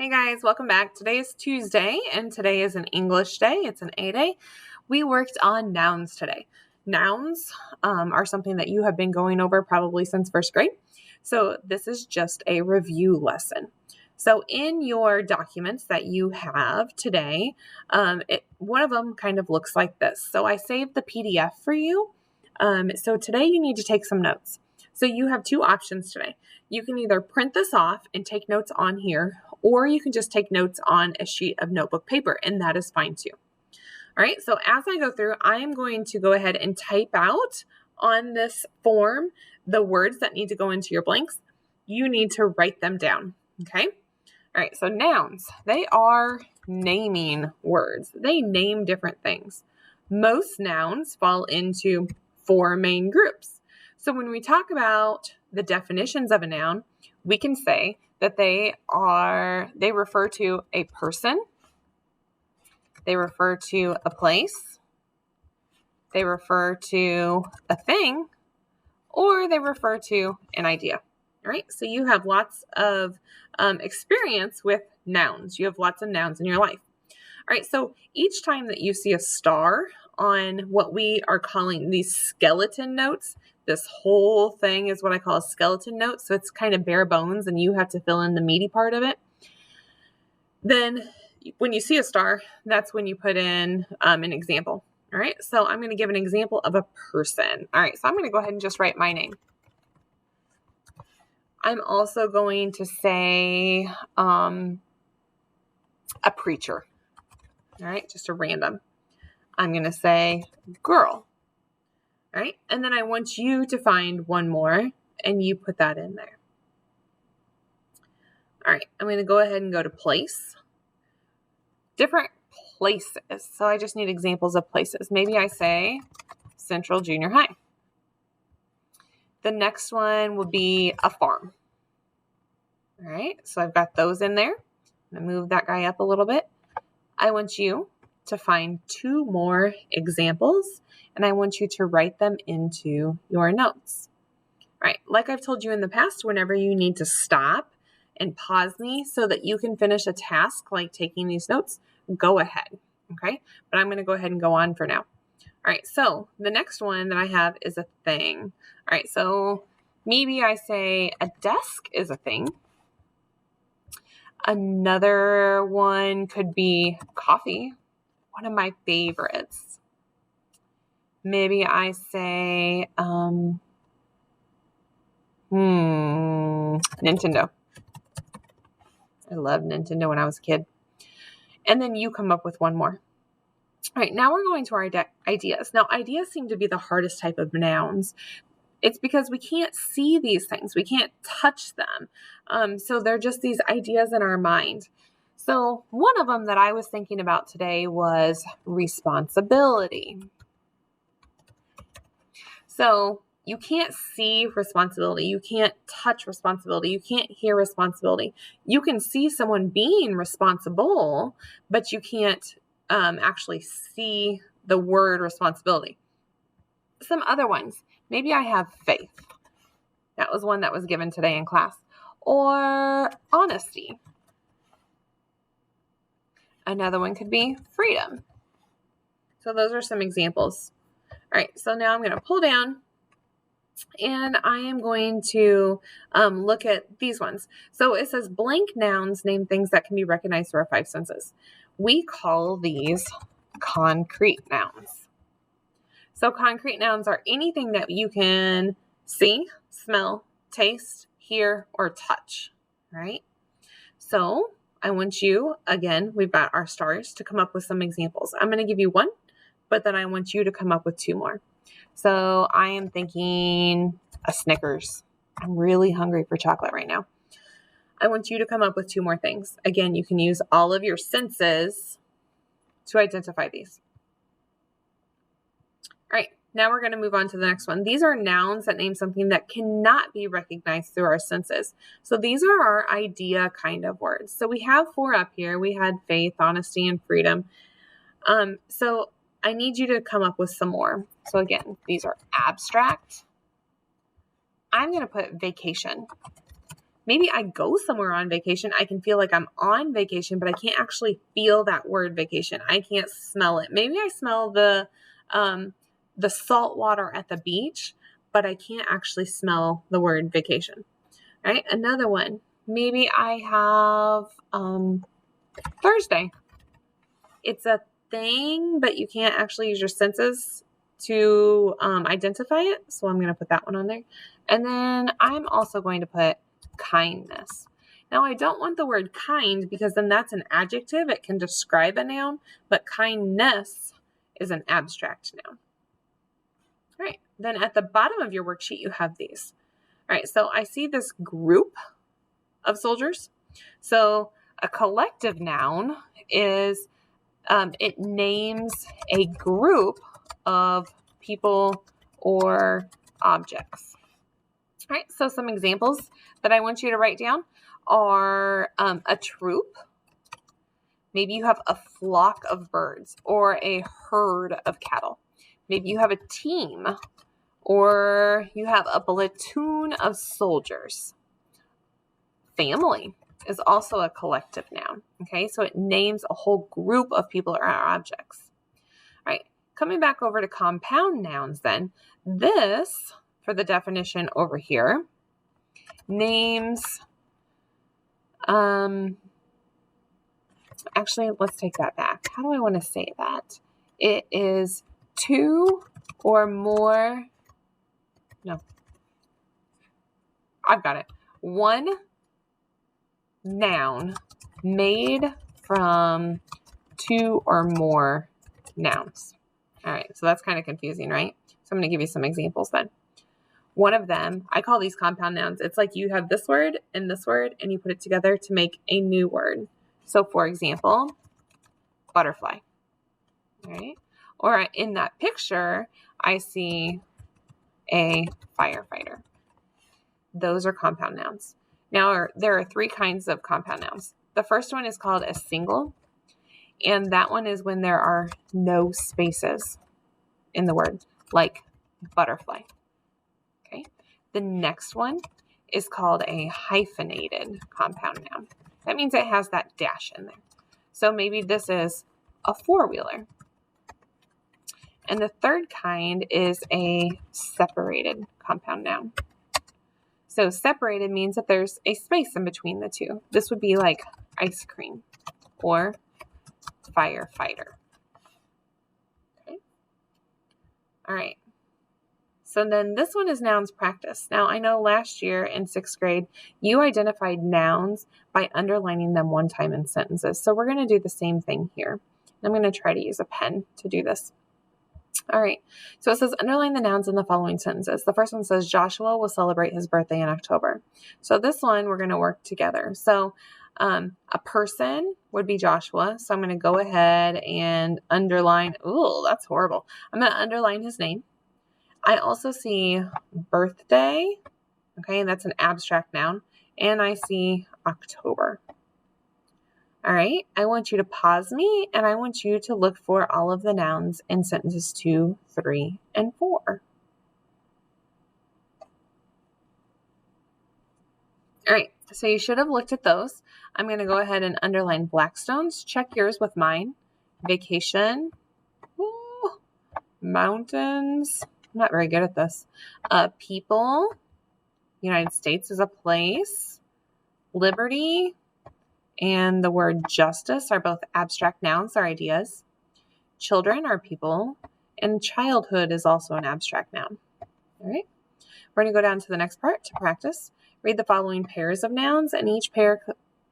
Hey guys, welcome back. Today is Tuesday and today is an English day. It's an A day. We worked on nouns today. Nouns are something that you have been going over probably since first grade. So this is just a review lesson. So in your documents that you have today, one of them kind of looks like this. So I saved the PDF for you. So today you need to take some notes. So you have two options today. You can either print this off and take notes on here, or you can just take notes on a sheet of notebook paper, and that is fine too. All right, so as I go through, I am going to go ahead and type out on this form the words that need to go into your blanks. You need to write them down, okay? All right, so nouns, they are naming words. They name different things. Most nouns fall into four main groups. So when we talk about the definitions of a noun, we can say that they refer to a person, they refer to a place, they refer to a thing, or they refer to an idea. All right, so you have lots of experience with nouns. You have lots of nouns in your life. All right, so each time that you see a star on what we are calling these skeleton notes, this whole thing is what I call a skeleton note. So it's kind of bare bones and you have to fill in the meaty part of it. Then when you see a star, that's when you put in an example. All right, so I'm going to give an example of a person. All right, so I'm going to go ahead and just write my name. I'm also going to say a preacher. All right, just a random. I'm going to say girl. All right, and then I want you to find one more, and you put that in there. All right, I'm going to go ahead and go to place. Different places. So I just need examples of places. Maybe I say Central Junior High. The next one will be a farm. All right, so I've got those in there. I'm going to move that guy up a little bit. I want you to find two more examples, and I want you to write them into your notes. All right, like I've told you in the past, whenever you need to stop and pause me so that you can finish a task like taking these notes, go ahead, okay? But I'm going to go ahead and go on for now. All right, so the next one that I have is a thing. All right, so maybe I say a desk is a thing. Another one could be coffee, one of my favorites. Maybe I say Nintendo. I loved Nintendo when I was a kid. And then you come up with one more. All right, now we're going to our ideas. Now, ideas seem to be the hardest type of nouns. It's because we can't see these things. We can't touch them. So they're just these ideas in our mind. So one of them that I was thinking about today was responsibility. So you can't see responsibility. You can't touch responsibility. You can't hear responsibility. You can see someone being responsible, but you can't actually see the word responsibility. Some other ones. Maybe I have faith. That was one that was given today in class. Or honesty. Another one could be freedom. So those are some examples. All right, so now I'm going to pull down and I am going to look at these ones. So it says blank nouns name things that can be recognized through our five senses. We call these concrete nouns. So concrete nouns are anything that you can see, smell, taste, hear, or touch, right? So I want you, again, we've got our stars, to come up with some examples. I'm going to give you one, but then I want you to come up with two more. So I am thinking a Snickers. I'm really hungry for chocolate right now. I want you to come up with two more things. Again, you can use all of your senses to identify these. All right, now we're going to move on to the next one. These are nouns that name something that cannot be recognized through our senses. So these are our idea kind of words. So we have four up here. We had faith, honesty, and freedom. So I need you to come up with some more. So again, these are abstract. I'm going to put vacation. Maybe I go somewhere on vacation. I can feel like I'm on vacation, but I can't actually feel that word vacation. I can't smell it. Maybe I smell the salt water at the beach, but I can't actually smell the word vacation. All right, another one. Maybe I have Thursday. It's a thing, but you can't actually use your senses to identify it. So I'm going to put that one on there. And then I'm also going to put kindness. Now, I don't want the word kind because then that's an adjective. It can describe a noun, but kindness is an abstract noun. All right. Then at the bottom of your worksheet, you have these. All right. So I see this group of soldiers. So a collective noun is it names a group of people or objects. All right, so some examples that I want you to write down are a troop. Maybe you have a flock of birds or a herd of cattle. Maybe you have a team or you have a platoon of soldiers. Family is also a collective noun. Okay, so it names a whole group of people or objects. All right, coming back over to compound nouns then, this, for the definition over here, names, actually, let's take that back. How do I want to say that? It is two or more, no, I've got it. One noun made from two or more nouns. All right, so that's kind of confusing, right? So I'm going to give you some examples then. One of them, I call these compound nouns. It's like you have this word, and you put it together to make a new word. So for example, butterfly, right? Or in that picture, I see a firefighter. Those are compound nouns. Now, there are three kinds of compound nouns. The first one is called a single, and that one is when there are no spaces in the word, like butterfly. Okay. The next one is called a hyphenated compound noun. That means it has that dash in there. So maybe this is a four-wheeler. And the third kind is a separated compound noun. So separated means that there's a space in between the two. This would be like ice cream or firefighter. Okay. All right. So then this one is nouns practice. Now I know last year in 6th grade, you identified nouns by underlining them one time in sentences. So we're going to do the same thing here. I'm going to try to use a pen to do this. All right, so it says underline the nouns in the following sentences. The first one says Joshua will celebrate his birthday in October. So this one we're going to work together. So a person would be Joshua. So I'm going to go ahead and underline. Ooh, that's horrible. I'm going to underline his name. I also see birthday. Okay, that's an abstract noun. And I see October. All right, I want you to pause me and I want you to look for all of the nouns in sentences 2, 3, and 4. All right, so you should have looked at those. I'm going to go ahead and underline Blackstones. Check yours with mine. Vacation. Ooh, mountains. I'm not very good at this. People. United States is a place. Liberty and the word justice are both abstract nouns, are ideas. Children are people, and childhood is also an abstract noun. All right, we're going to go down to the next part to practice. Read the following pairs of nouns, and each pair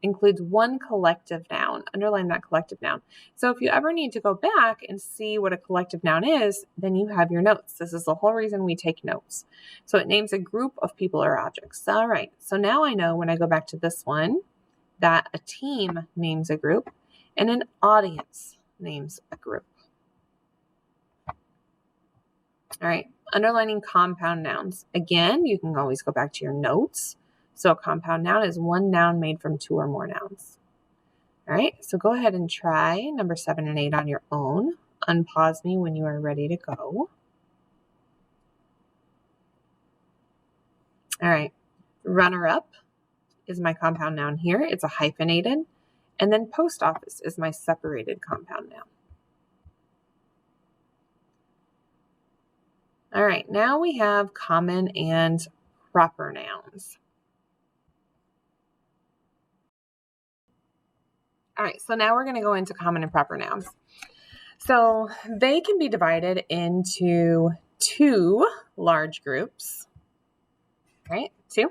includes one collective noun. Underline that collective noun. So if you ever need to go back and see what a collective noun is, then you have your notes. This is the whole reason we take notes. So it names a group of people or objects. All right, so now I know when I go back to this one, that a team names a group and an audience names a group. All right, underlining compound nouns. Again, you can always go back to your notes. So a compound noun is one noun made from 2 or more nouns. All right, so go ahead and try number 7 and 8 on your own. Unpause me when you are ready to go. All right, runner-up is my compound noun here. It's a hyphenated. And then post office is my separated compound noun. All right, now we have common and proper nouns. All right, so now we're going to go into common and proper nouns. So they can be divided into two large groups, right? Two.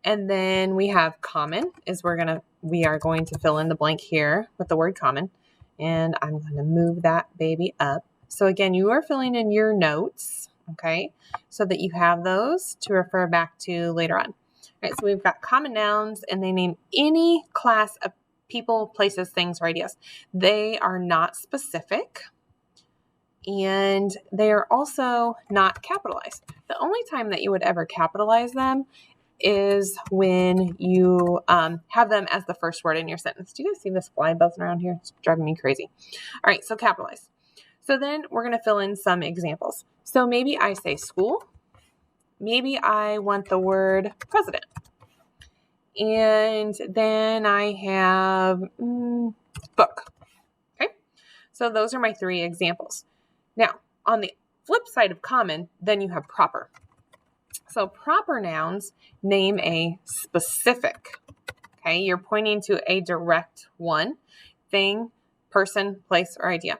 And then we have common we are going to fill in the blank here with the word common. And I'm going to move that baby up. So again, you are filling in your notes, okay, so that you have those to refer back to later on. All right, so we've got common nouns, and they name any class of people, places, things, or ideas. They are not specific, and they are also not capitalized. The only time that you would ever capitalize them is when you have them as the first word in your sentence. Do you guys see this fly buzzing around here? It's driving me crazy. All right, so capitalize. So then we're going to fill in some examples. So maybe I say school. Maybe I want the word president. And then I have book. Okay, so those are my three examples. Now, on the flip side of common, then you have proper. So proper nouns name a specific. Okay, you're pointing to a direct one, thing, person, place, or idea.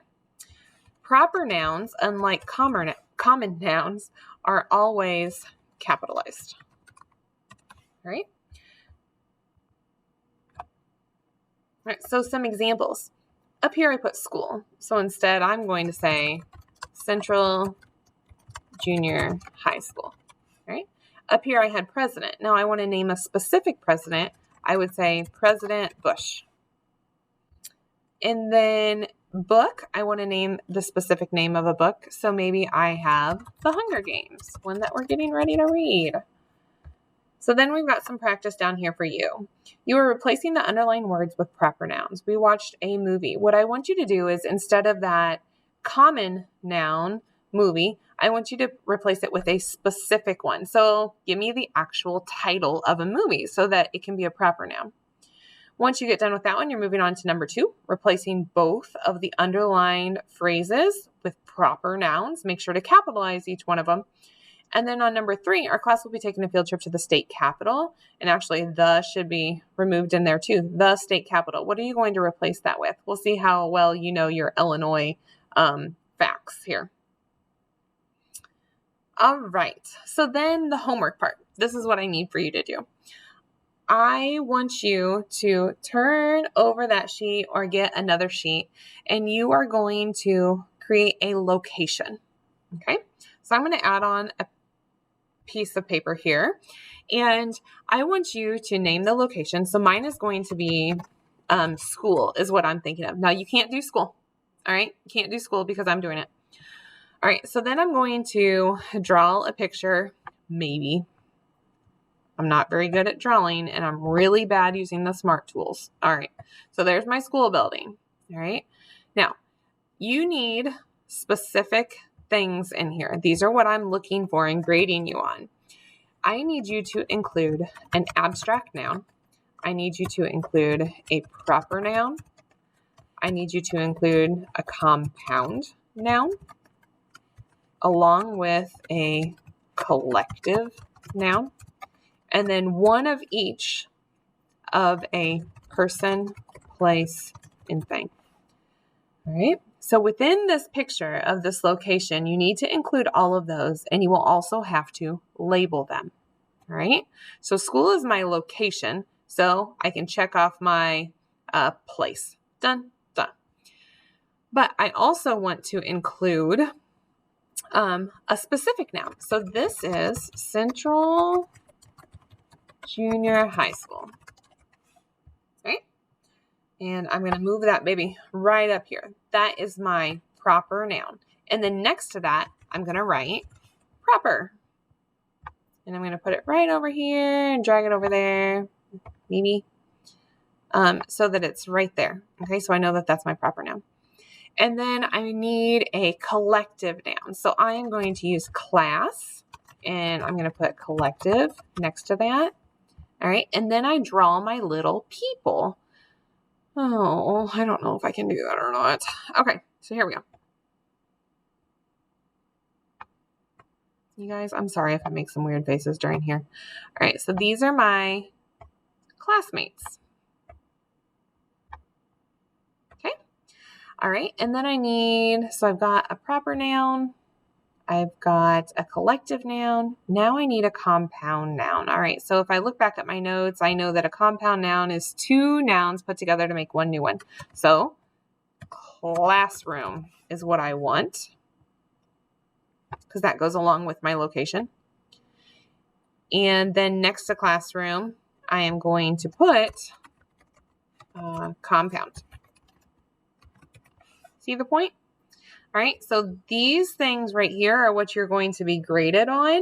Proper nouns, unlike common nouns, are always capitalized. All right? All right, so some examples. Up here I put school. So instead I'm going to say Central Junior High School. All right? Up here I had president. Now I want to name a specific president. I would say President Bush. And then book, I want to name the specific name of a book. So maybe I have The Hunger Games, one that we're getting ready to read. So then we've got some practice down here for you. You are replacing the underlined words with proper nouns. We watched a movie. What I want you to do is, instead of that common noun movie, I want you to replace it with a specific one. So give me the actual title of a movie so that it can be a proper noun. Once you get done with that one, you're moving on to number 2, replacing both of the underlined phrases with proper nouns. Make sure to capitalize each one of them. And then on number 3, our class will be taking a field trip to the state capitol. And actually, the should be removed in there too. The state capitol. What are you going to replace that with? We'll see how well you know your Illinois facts here. All right. So then the homework part. This is what I need for you to do. I want you to turn over that sheet or get another sheet, and you are going to create a location. Okay. So I'm going to add on a piece of paper here, and I want you to name the location. So mine is going to be school is what I'm thinking of. Now you can't do school. All right. You can't do school because I'm doing it. All right. So then I'm going to draw a picture. Maybe. I'm not very good at drawing, and I'm really bad using the smart tools. All right. So there's my school building. All right. Now you need specific things in here. These are what I'm looking for and grading you on. I need you to include an abstract noun. I need you to include a proper noun. I need you to include a compound noun along with a collective noun, and then one of each of a person, place, and thing. All right. So within this picture of this location, you need to include all of those, and you will also have to label them. All right. So school is my location, so I can check off my place. Done, done. But I also want to include a specific noun. So this is Central Junior High School. Right? And I'm going to move that baby right up here. That is my proper noun. And then next to that, I'm going to write proper. And I'm going to put it right over here and drag it over there, maybe, so that it's right there. Okay, so I know that that's my proper noun. And then I need a collective noun. So I am going to use class, and I'm going to put collective next to that. All right, and then I draw my little people. Oh, I don't know if I can do that or not. Okay, so here we go. You guys, I'm sorry if I make some weird faces during here. All right, so these are my classmates. Okay. All right, and then I need, so I've got a proper noun, I've got a collective noun. Now I need a compound noun. All right, so if I look back at my notes, I know that a compound noun is two nouns put together to make one new one. So classroom is what I want, because that goes along with my location. And then next to classroom, I am going to put compound. See the point? All right, so these things right here are what you're going to be graded on.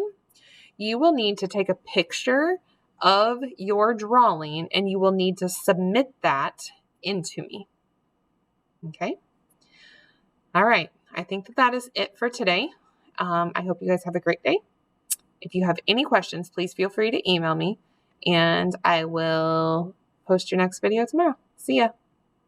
You will need to take a picture of your drawing and you will need to submit that into me. Okay? All right, I think that is it for today. I hope you guys have a great day. If you have any questions, please feel free to email me and I will post your next video tomorrow. See ya.